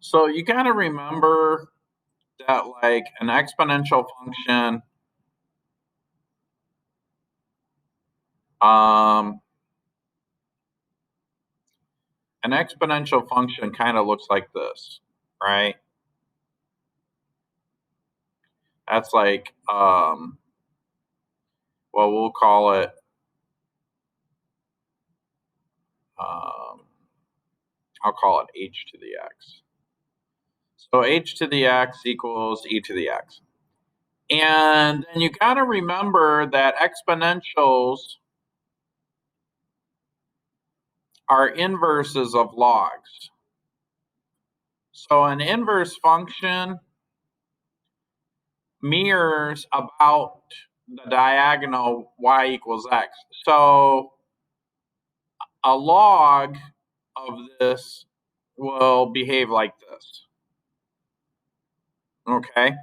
So you got to remember that like um, an exponential function kind of looks like this, right? That's like, well, we'll call it, um, I'll call it h to the x. So h to the x equals e to the x. And then you got to remember that exponentials are inverses of logs. So an inverse function mirrors about the diagonal y equals x. So a log of this will behave like this. Okay.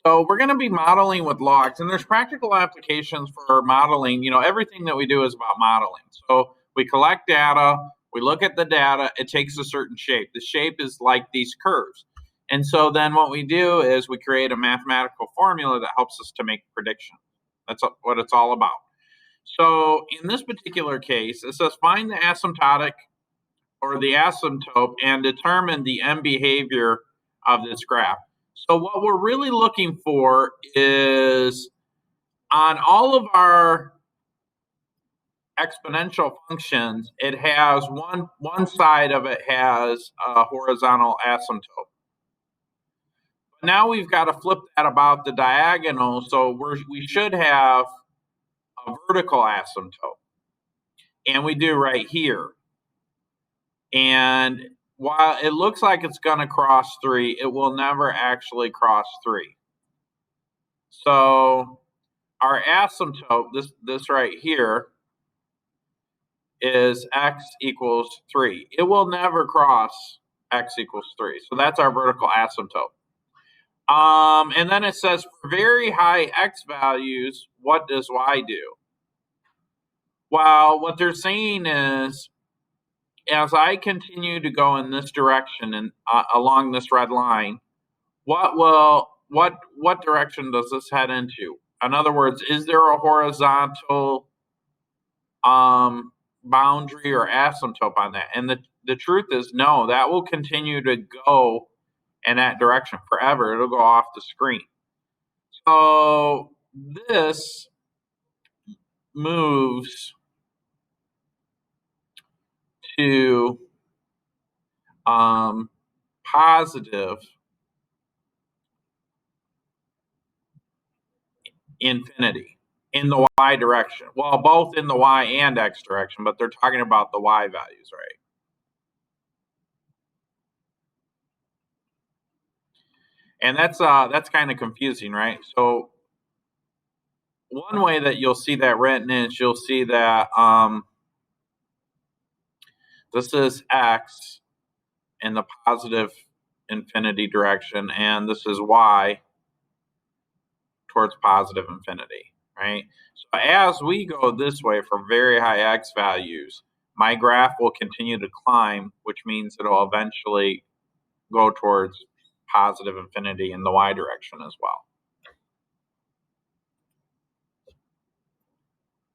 So we're going to be modeling with logs, and there's practical applications for modeling. Everything that we do is about modeling. So we collect data, we look at the data, it takes a certain shape. The shape is like these curves. And so then what we do is we create a mathematical formula that helps us to make predictions. That's what it's all about. So in this particular case, it says find the asymptotic or the asymptote and determine the end behavior of this graph. So what we're really looking for is on all of our exponential functions, it has one side of it has a horizontal asymptote. Now we've got to flip that about the diagonal, so we should have a vertical asymptote. And we do right here. And while it looks like it's going to cross 3, it will never actually cross 3. So our asymptote, this right here, is x equals 3. It will never cross x equals 3. So that's our vertical asymptote. And then it says for very high x values, what does y do? Well, what they're saying is, as I continue to go in this direction and along this red line, what direction does this head into? In other words, is there a horizontal boundary or asymptote on that? And the truth is no, that will continue to go in that direction forever. It'll go off the screen. So this moves to positive infinity in the y direction. Well, both in the y and x direction, but they're talking about the y values, right? And that's kind of confusing, right? So one way that you'll see that written is you'll see that this is x in the positive infinity direction, and this is y towards positive infinity, right? So as we go this way for very high x values, my graph will continue to climb, which means it'll eventually go towards positive infinity in the y direction as well.